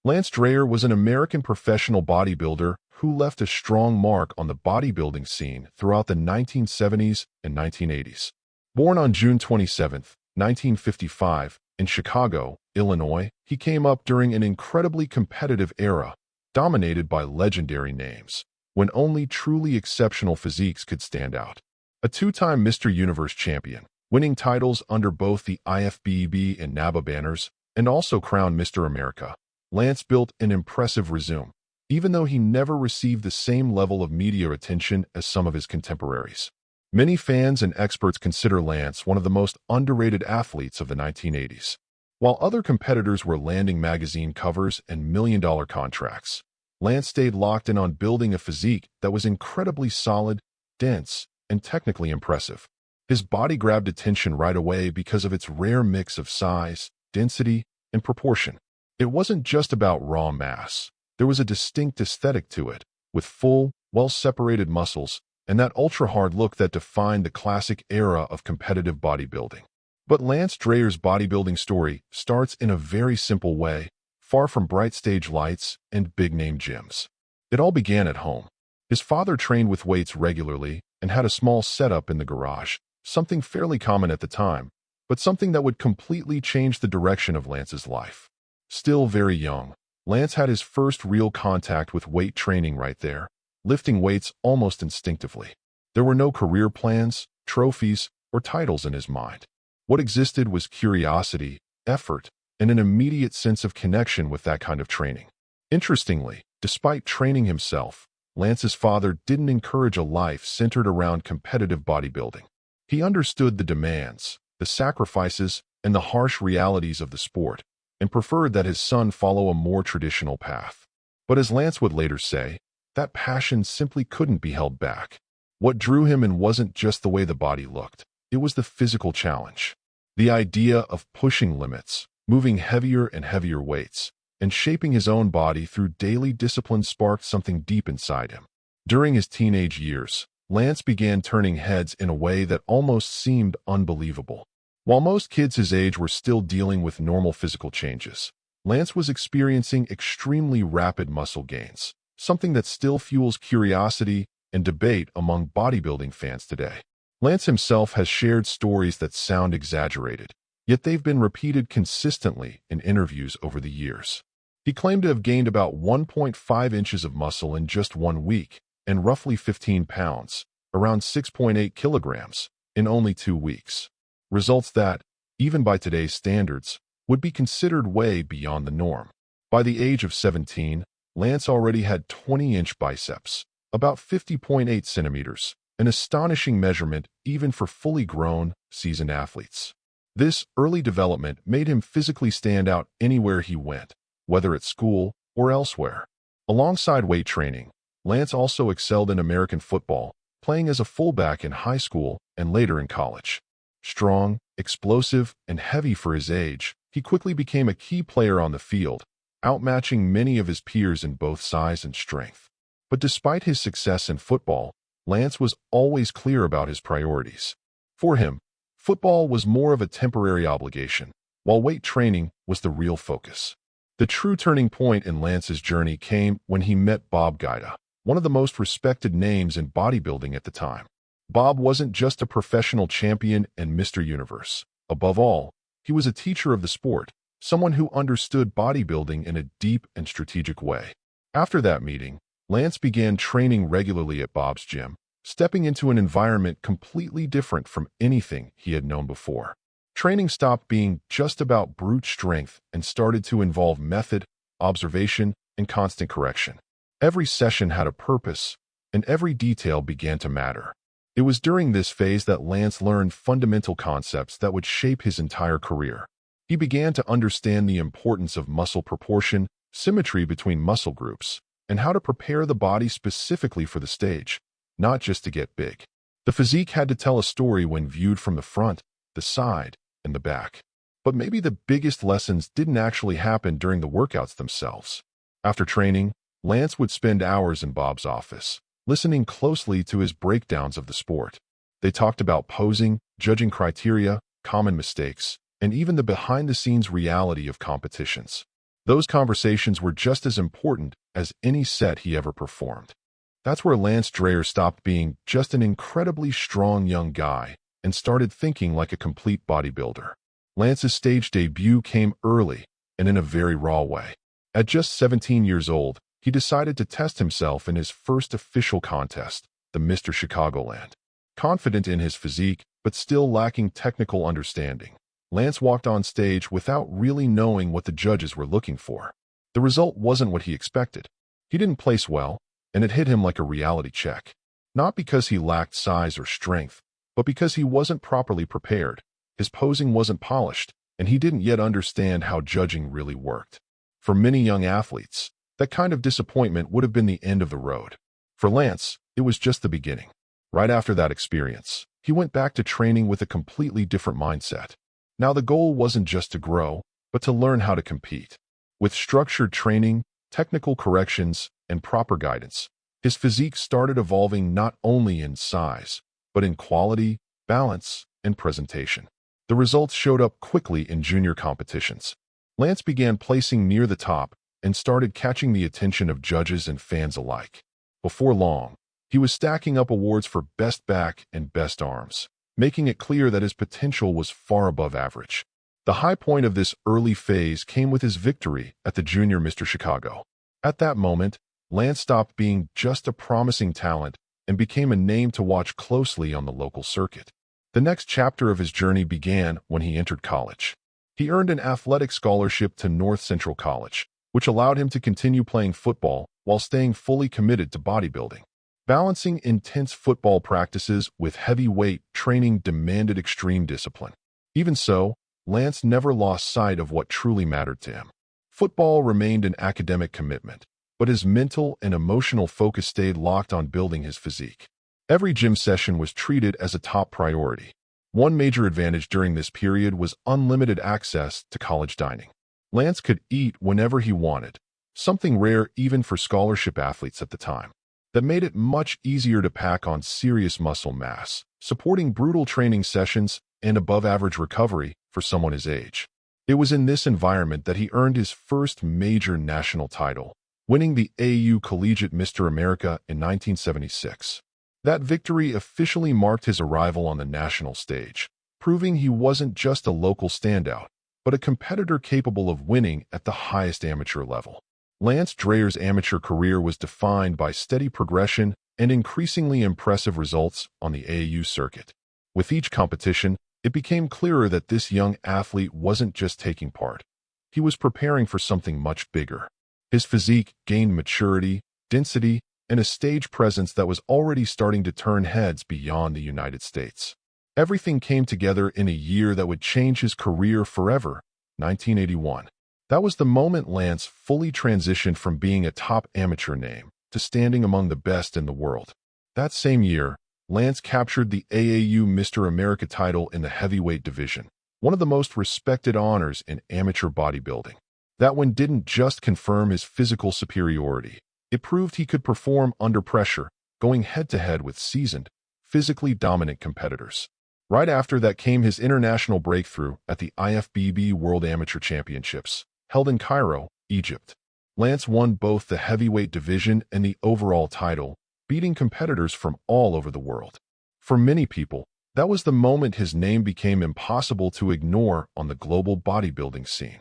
Lance Dreher was an American professional bodybuilder who left a strong mark on the bodybuilding scene throughout the 1970s and 1980s. Born on June 27, 1955, in Chicago, Illinois, he came up during an incredibly competitive era, dominated by legendary names, when only truly exceptional physiques could stand out. A two-time Mr. Universe champion, winning titles under both the IFBB and NABA banners, and also crowned Mr. America, Lance built an impressive resume, even though he never received the same level of media attention as some of his contemporaries. Many fans and experts consider Lance one of the most underrated athletes of the 1980s. While other competitors were landing magazine covers and million-dollar contracts, Lance stayed locked in on building a physique that was incredibly solid, dense, and technically impressive. His body grabbed attention right away because of its rare mix of size, density, and proportion. It wasn't just about raw mass. There was a distinct aesthetic to it, with full, well-separated muscles, and that ultra-hard look that defined the classic era of competitive bodybuilding. But Lance Dreher's bodybuilding story starts in a very simple way, far from bright stage lights and big-name gyms. It all began at home. His father trained with weights regularly and had a small setup in the garage, something fairly common at the time, but something that would completely change the direction of Lance's life. Still very young, Lance had his first real contact with weight training right there, lifting weights almost instinctively. There were no career plans, trophies, or titles in his mind. What existed was curiosity, effort, and an immediate sense of connection with that kind of training. Interestingly, despite training himself, Lance's father didn't encourage a life centered around competitive bodybuilding. He understood the demands, the sacrifices, and the harsh realities of the sport, and preferred that his son follow a more traditional path. But as Lance would later say, that passion simply couldn't be held back. What drew him in wasn't just the way the body looked, it was the physical challenge. The idea of pushing limits, moving heavier and heavier weights, and shaping his own body through daily discipline sparked something deep inside him. During his teenage years, Lance began turning heads in a way that almost seemed unbelievable. While most kids his age were still dealing with normal physical changes, Lance was experiencing extremely rapid muscle gains, something that still fuels curiosity and debate among bodybuilding fans today. Lance himself has shared stories that sound exaggerated, yet they've been repeated consistently in interviews over the years. He claimed to have gained about 1.5 inches of muscle in just 1 week, and roughly 15 pounds, around 6.8 kilograms, in only 2 weeks. Results that, even by today's standards, would be considered way beyond the norm. By the age of 17, Lance already had 20-inch biceps, about 50.8 centimeters, an astonishing measurement even for fully grown, seasoned athletes. This early development made him physically stand out anywhere he went, whether at school or elsewhere. Alongside weight training, Lance also excelled in American football, playing as a fullback in high school and later in college. Strong, explosive, and heavy for his age, he quickly became a key player on the field, outmatching many of his peers in both size and strength. But despite his success in football, Lance was always clear about his priorities. For him, football was more of a temporary obligation, while weight training was the real focus. The true turning point in Lance's journey came when he met Bob Guida, one of the most respected names in bodybuilding at the time. Bob wasn't just a professional champion and Mr. Universe. Above all, he was a teacher of the sport, someone who understood bodybuilding in a deep and strategic way. After that meeting, Lance began training regularly at Bob's gym, stepping into an environment completely different from anything he had known before. Training stopped being just about brute strength and started to involve method, observation, and constant correction. Every session had a purpose, and every detail began to matter. It was during this phase that Lance learned fundamental concepts that would shape his entire career. He began to understand the importance of muscle proportion, symmetry between muscle groups, and how to prepare the body specifically for the stage, not just to get big. The physique had to tell a story when viewed from the front, the side, and the back. But maybe the biggest lessons didn't actually happen during the workouts themselves. After training, Lance would spend hours in Bob's office, listening closely to his breakdowns of the sport. They talked about posing, judging criteria, common mistakes, and even the behind-the-scenes reality of competitions. Those conversations were just as important as any set he ever performed. That's where Lance Dreher stopped being just an incredibly strong young guy and started thinking like a complete bodybuilder. Lance's stage debut came early and in a very raw way. At just 17 years old, he decided to test himself in his first official contest, the Mr. Chicagoland. Confident in his physique, but still lacking technical understanding, Lance walked on stage without really knowing what the judges were looking for. The result wasn't what he expected. He didn't place well, and it hit him like a reality check. Not because he lacked size or strength, but because he wasn't properly prepared. His posing wasn't polished, and he didn't yet understand how judging really worked. For many young athletes, that kind of disappointment would have been the end of the road. For Lance, it was just the beginning. Right after that experience, he went back to training with a completely different mindset. Now the goal wasn't just to grow, but to learn how to compete. With structured training, technical corrections, and proper guidance, his physique started evolving not only in size, but in quality, balance, and presentation. The results showed up quickly in junior competitions. Lance began placing near the top and started catching the attention of judges and fans alike. Before long, he was stacking up awards for best back and best arms, making it clear that his potential was far above average. The high point of this early phase came with his victory at the Junior Mr. Chicago. At that moment, Lance stopped being just a promising talent and became a name to watch closely on the local circuit. The next chapter of his journey began when he entered college. He earned an athletic scholarship to North Central College, which allowed him to continue playing football while staying fully committed to bodybuilding. Balancing intense football practices with heavy weight training demanded extreme discipline. Even so, Lance never lost sight of what truly mattered to him. Football remained an academic commitment, but his mental and emotional focus stayed locked on building his physique. Every gym session was treated as a top priority. One major advantage during this period was unlimited access to college dining. Lance could eat whenever he wanted, something rare even for scholarship athletes at the time. That made it much easier to pack on serious muscle mass, supporting brutal training sessions and above-average recovery for someone his age. It was in this environment that he earned his first major national title, winning the AU Collegiate Mr. America in 1976. That victory officially marked his arrival on the national stage, proving he wasn't just a local standout, but a competitor capable of winning at the highest amateur level. Lance Dreher's amateur career was defined by steady progression and increasingly impressive results on the AAU circuit. With each competition, it became clearer that this young athlete wasn't just taking part. He was preparing for something much bigger. His physique gained maturity, density, and a stage presence that was already starting to turn heads beyond the United States. Everything came together in a year that would change his career forever, 1981. That was the moment Lance fully transitioned from being a top amateur name to standing among the best in the world. That same year, Lance captured the AAU Mr. America title in the heavyweight division, one of the most respected honors in amateur bodybuilding. That win didn't just confirm his physical superiority. It proved he could perform under pressure, going head-to-head with seasoned, physically dominant competitors. Right after that came his international breakthrough at the IFBB World Amateur Championships, held in Cairo, Egypt. Lance won both the heavyweight division and the overall title, beating competitors from all over the world. For many people, that was the moment his name became impossible to ignore on the global bodybuilding scene.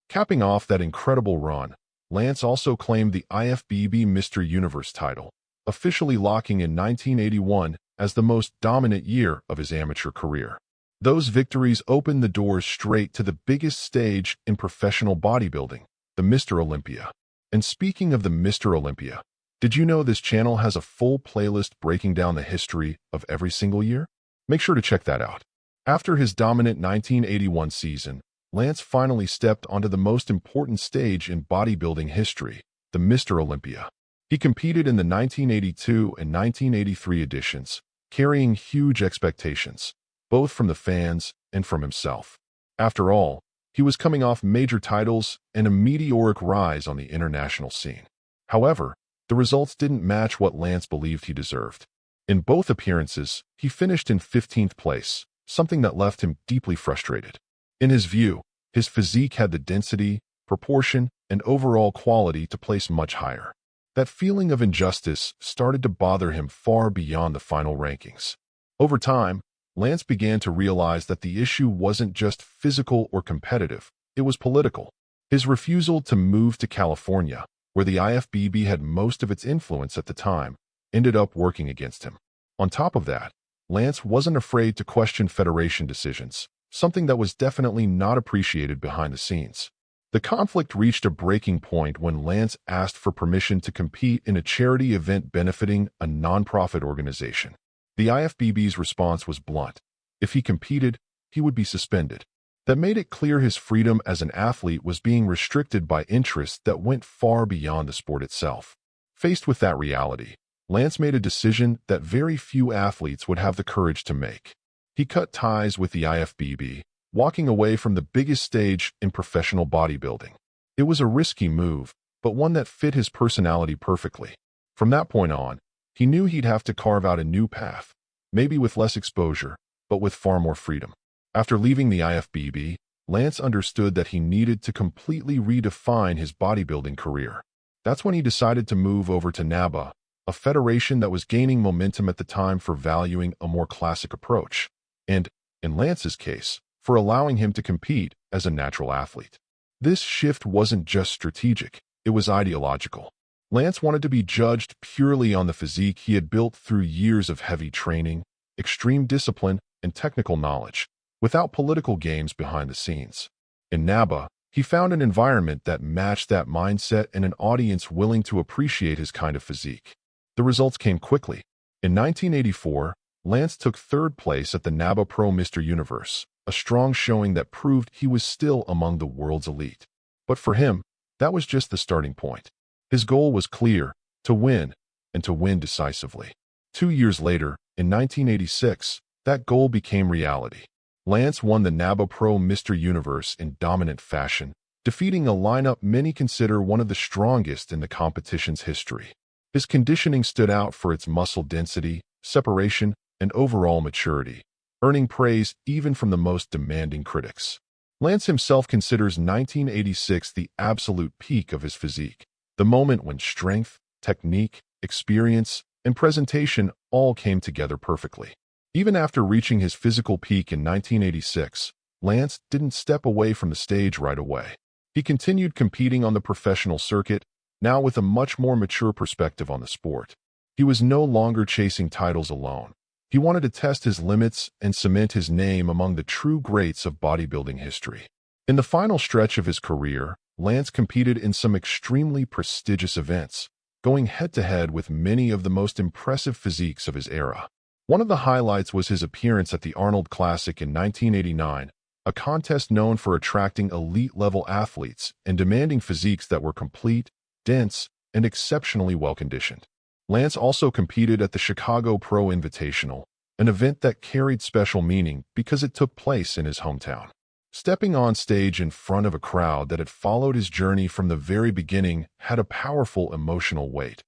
Capping off that incredible run, Lance also claimed the IFBB Mr. Universe title, officially locking in 1981 as the most dominant year of his amateur career. Those victories opened the doors straight to the biggest stage in professional bodybuilding, the Mr. Olympia. And speaking of the Mr. Olympia, did you know this channel has a full playlist breaking down the history of every single year? Make sure to check that out. After his dominant 1981 season, Lance finally stepped onto the most important stage in bodybuilding history, the Mr. Olympia. He competed in the 1982 and 1983 editions, carrying huge expectations, both from the fans and from himself. After all, he was coming off major titles and a meteoric rise on the international scene. However, the results didn't match what Lance believed he deserved. In both appearances, he finished in 15th place, something that left him deeply frustrated. In his view, his physique had the density, proportion, and overall quality to place much higher. That feeling of injustice started to bother him far beyond the final rankings. Over time, Lance began to realize that the issue wasn't just physical or competitive, it was political. His refusal to move to California, where the IFBB had most of its influence at the time, ended up working against him. On top of that, Lance wasn't afraid to question federation decisions, something that was definitely not appreciated behind the scenes. The conflict reached a breaking point when Lance asked for permission to compete in a charity event benefiting a nonprofit organization. The IFBB's response was blunt. If he competed, he would be suspended. That made it clear his freedom as an athlete was being restricted by interests that went far beyond the sport itself. Faced with that reality, Lance made a decision that very few athletes would have the courage to make. He cut ties with the IFBB, walking away from the biggest stage in professional bodybuilding. It was a risky move, but one that fit his personality perfectly. From that point on, he knew he'd have to carve out a new path, maybe with less exposure, but with far more freedom. After leaving the IFBB, Lance understood that he needed to completely redefine his bodybuilding career. That's when he decided to move over to NABA, a federation that was gaining momentum at the time for valuing a more classic approach, and, in Lance's case, for allowing him to compete as a natural athlete. This shift wasn't just strategic, it was ideological. Lance wanted to be judged purely on the physique he had built through years of heavy training, extreme discipline, and technical knowledge, without political games behind the scenes. In NABA, he found an environment that matched that mindset and an audience willing to appreciate his kind of physique. The results came quickly. In 1984, Lance took third place at the NABA Pro Mr. Universe, a strong showing that proved he was still among the world's elite. But for him, that was just the starting point. His goal was clear, to win, and to win decisively. 2 years later, in 1986, that goal became reality. Lance won the NABA Pro Mr. Universe in dominant fashion, defeating a lineup many consider one of the strongest in the competition's history. His conditioning stood out for its muscle density, separation, and overall maturity, earning praise even from the most demanding critics. Lance himself considers 1986 the absolute peak of his physique, the moment when strength, technique, experience, and presentation all came together perfectly. Even after reaching his physical peak in 1986, Lance didn't step away from the stage right away. He continued competing on the professional circuit, now with a much more mature perspective on the sport. He was no longer chasing titles alone. He wanted to test his limits and cement his name among the true greats of bodybuilding history. In the final stretch of his career, Lance competed in some extremely prestigious events, going head-to-head with many of the most impressive physiques of his era. One of the highlights was his appearance at the Arnold Classic in 1989, a contest known for attracting elite-level athletes and demanding physiques that were complete, dense, and exceptionally well-conditioned. Lance also competed at the Chicago Pro Invitational, an event that carried special meaning because it took place in his hometown. Stepping on stage in front of a crowd that had followed his journey from the very beginning had a powerful emotional weight,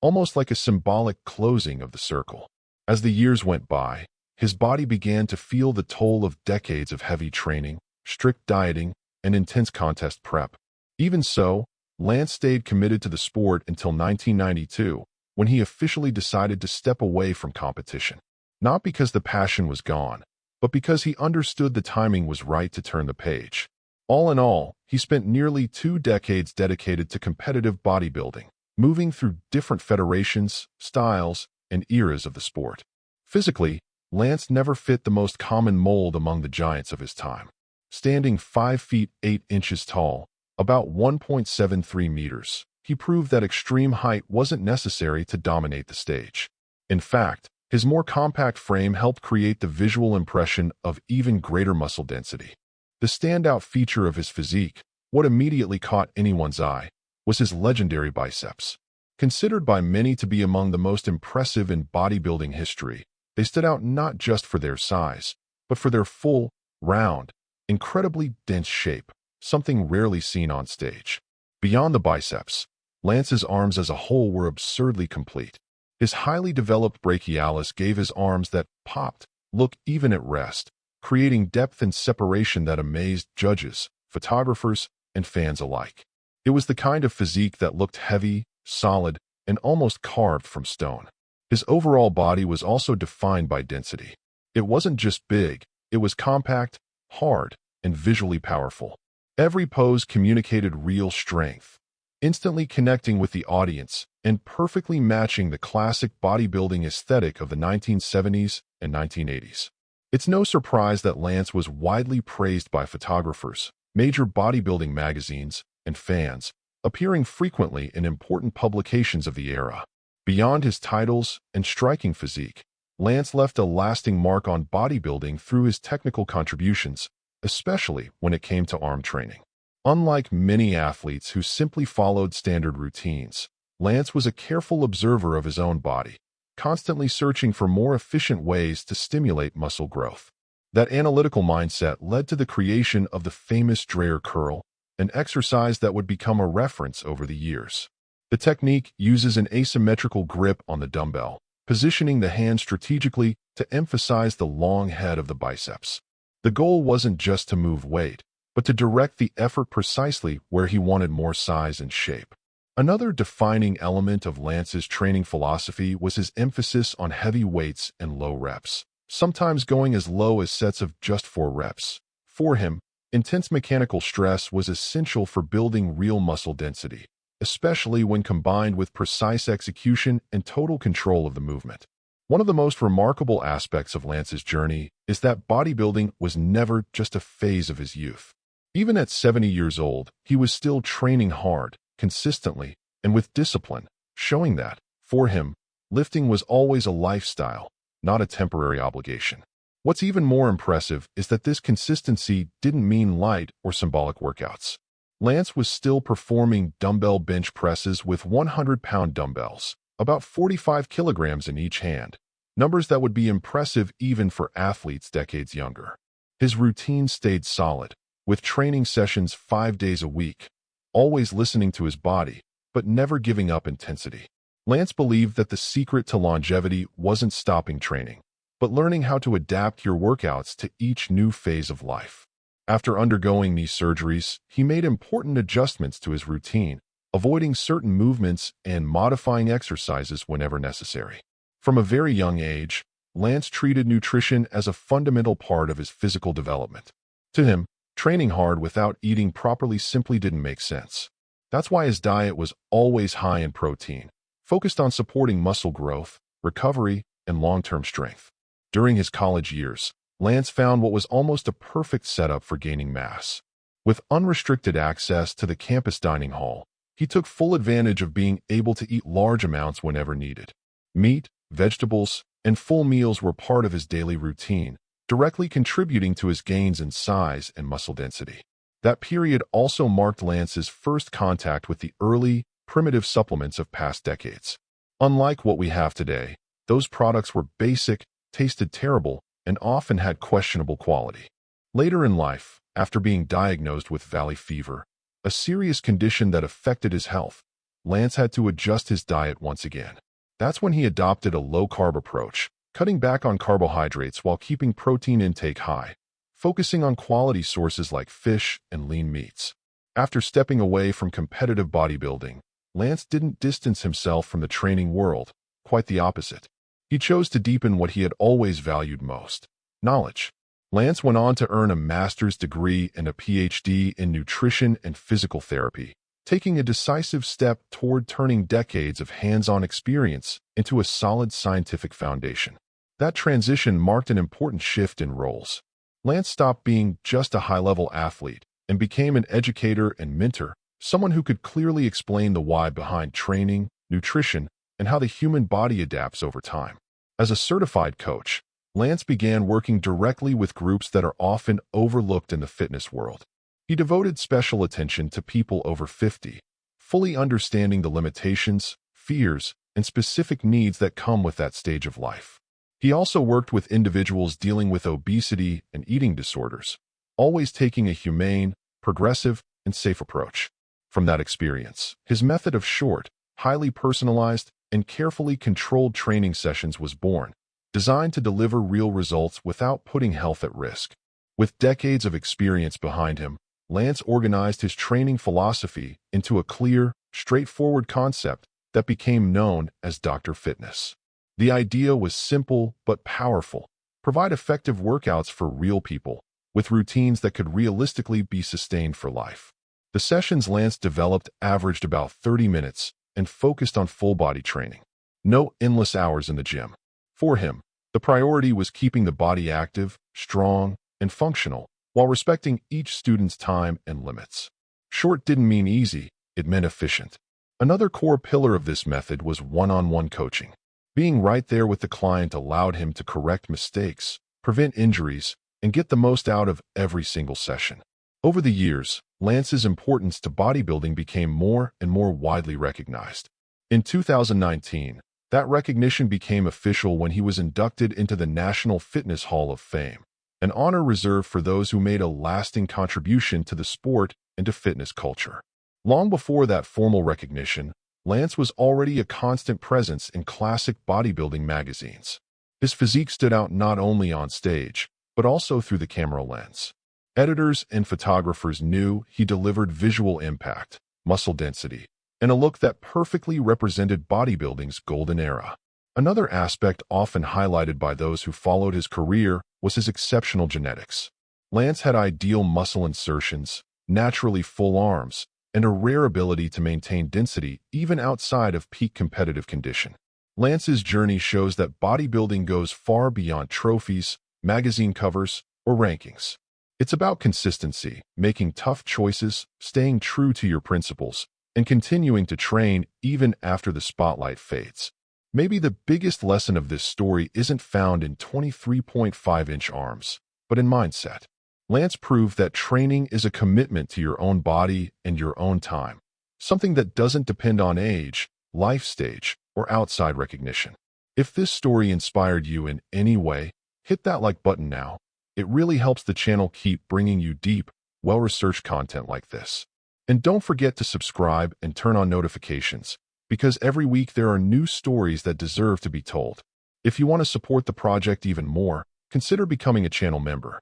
almost like a symbolic closing of the circle. As the years went by, his body began to feel the toll of decades of heavy training, strict dieting, and intense contest prep. Even so, Lance stayed committed to the sport until 1992, when he officially decided to step away from competition. Not because the passion was gone, but because he understood the timing was right to turn the page. All in all, he spent nearly 2 decades dedicated to competitive bodybuilding, moving through different federations, styles, and eras of the sport. Physically, Lance never fit the most common mold among the giants of his time. Standing 5 feet 8 inches tall, about 1.73 meters, he proved that extreme height wasn't necessary to dominate the stage. In fact, his more compact frame helped create the visual impression of even greater muscle density. The standout feature of his physique, what immediately caught anyone's eye, was his legendary biceps. Considered by many to be among the most impressive in bodybuilding history, they stood out not just for their size, but for their full, round, incredibly dense shape, something rarely seen on stage. Beyond the biceps, Lance's arms as a whole were absurdly complete. His highly developed brachialis gave his arms that popped look even at rest, creating depth and separation that amazed judges, photographers, and fans alike. It was the kind of physique that looked heavy, solid, and almost carved from stone. His overall body was also defined by density. It wasn't just big, it was compact, hard, and visually powerful. Every pose communicated real strength, instantly connecting with the audience and perfectly matching the classic bodybuilding aesthetic of the 1970s and 1980s. It's no surprise that Lance was widely praised by photographers, major bodybuilding magazines, and fans, appearing frequently in important publications of the era. Beyond his titles and striking physique, Lance left a lasting mark on bodybuilding through his technical contributions, especially when it came to arm training. Unlike many athletes who simply followed standard routines, Lance was a careful observer of his own body, constantly searching for more efficient ways to stimulate muscle growth. That analytical mindset led to the creation of the famous Dreher curl, an exercise that would become a reference over the years. The technique uses an asymmetrical grip on the dumbbell, positioning the hand strategically to emphasize the long head of the biceps. The goal wasn't just to move weight, but to direct the effort precisely where he wanted more size and shape. Another defining element of Lance's training philosophy was his emphasis on heavy weights and low reps, sometimes going as low as sets of just 4 reps. For him, intense mechanical stress was essential for building real muscle density, especially when combined with precise execution and total control of the movement. One of the most remarkable aspects of Lance's journey is that bodybuilding was never just a phase of his youth. Even at 70 years old, he was still training hard, consistently, and with discipline, showing that, for him, lifting was always a lifestyle, not a temporary obligation. What's even more impressive is that this consistency didn't mean light or symbolic workouts. Lance was still performing dumbbell bench presses with 100-pound dumbbells, about 45 kilograms in each hand, numbers that would be impressive even for athletes decades younger. His routine stayed solid, with training sessions 5 days a week, always listening to his body, but never giving up intensity. Lance believed that the secret to longevity wasn't stopping training, but learning how to adapt your workouts to each new phase of life. After undergoing knee surgeries, he made important adjustments to his routine, avoiding certain movements and modifying exercises whenever necessary. From a very young age, Lance treated nutrition as a fundamental part of his physical development. To him, training hard without eating properly simply didn't make sense. That's why his diet was always high in protein, focused on supporting muscle growth, recovery, and long-term strength. During his college years, Lance found what was almost a perfect setup for gaining mass. With unrestricted access to the campus dining hall, he took full advantage of being able to eat large amounts whenever needed. Meat, vegetables, and full meals were part of his daily routine, directly contributing to his gains in size and muscle density. That period also marked Lance's first contact with the early, primitive supplements of past decades. Unlike what we have today, those products were basic, tasted terrible, and often had questionable quality. Later in life, after being diagnosed with valley fever, a serious condition that affected his health, Lance had to adjust his diet once again. That's when he adopted a low-carb approach, cutting back on carbohydrates while keeping protein intake high, focusing on quality sources like fish and lean meats. After stepping away from competitive bodybuilding, Lance didn't distance himself from the training world, quite the opposite. He chose to deepen what he had always valued most: knowledge. Lance went on to earn a master's degree and a PhD in nutrition and physical therapy, taking a decisive step toward turning decades of hands-on experience into a solid scientific foundation. That transition marked an important shift in roles. Lance stopped being just a high-level athlete and became an educator and mentor, someone who could clearly explain the why behind training, nutrition, and how the human body adapts over time. As a certified coach, Lance began working directly with groups that are often overlooked in the fitness world. He devoted special attention to people over 50, fully understanding the limitations, fears, and specific needs that come with that stage of life. He also worked with individuals dealing with obesity and eating disorders, always taking a humane, progressive, and safe approach. From that experience, his method of short, highly personalized, and carefully controlled training sessions was born, designed to deliver real results without putting health at risk. With decades of experience behind him, Lance organized his training philosophy into a clear, straightforward concept that became known as Dr. Fitness. The idea was simple but powerful: provide effective workouts for real people, with routines that could realistically be sustained for life. The sessions Lance developed averaged about 30 minutes and focused on full-body training. No endless hours in the gym. For him, the priority was keeping the body active, strong, and functional, while respecting each student's time and limits. Short didn't mean easy, it meant efficient. Another core pillar of this method was one-on-one coaching. Being right there with the client allowed him to correct mistakes, prevent injuries, and get the most out of every single session. Over the years, Lance's importance to bodybuilding became more and more widely recognized. In 2019, that recognition became official when he was inducted into the National Fitness Hall of Fame, an honor reserved for those who made a lasting contribution to the sport and to fitness culture. Long before that formal recognition, Lance was already a constant presence in classic bodybuilding magazines. His physique stood out not only on stage, but also through the camera lens. Editors and photographers knew he delivered visual impact, muscle density, and a look that perfectly represented bodybuilding's golden era. Another aspect often highlighted by those who followed his career was his exceptional genetics. Lance had ideal muscle insertions, naturally full arms, and a rare ability to maintain density even outside of peak competitive condition. Lance's journey shows that bodybuilding goes far beyond trophies, magazine covers, or rankings. It's about consistency, making tough choices, staying true to your principles, and continuing to train even after the spotlight fades. Maybe the biggest lesson of this story isn't found in 23.5-inch arms, but in mindset. Lance proved that training is a commitment to your own body and your own time, something that doesn't depend on age, life stage, or outside recognition. If this story inspired you in any way, hit that like button now. It really helps the channel keep bringing you deep, well-researched content like this. And don't forget to subscribe and turn on notifications, because every week there are new stories that deserve to be told. If you want to support the project even more, consider becoming a channel member.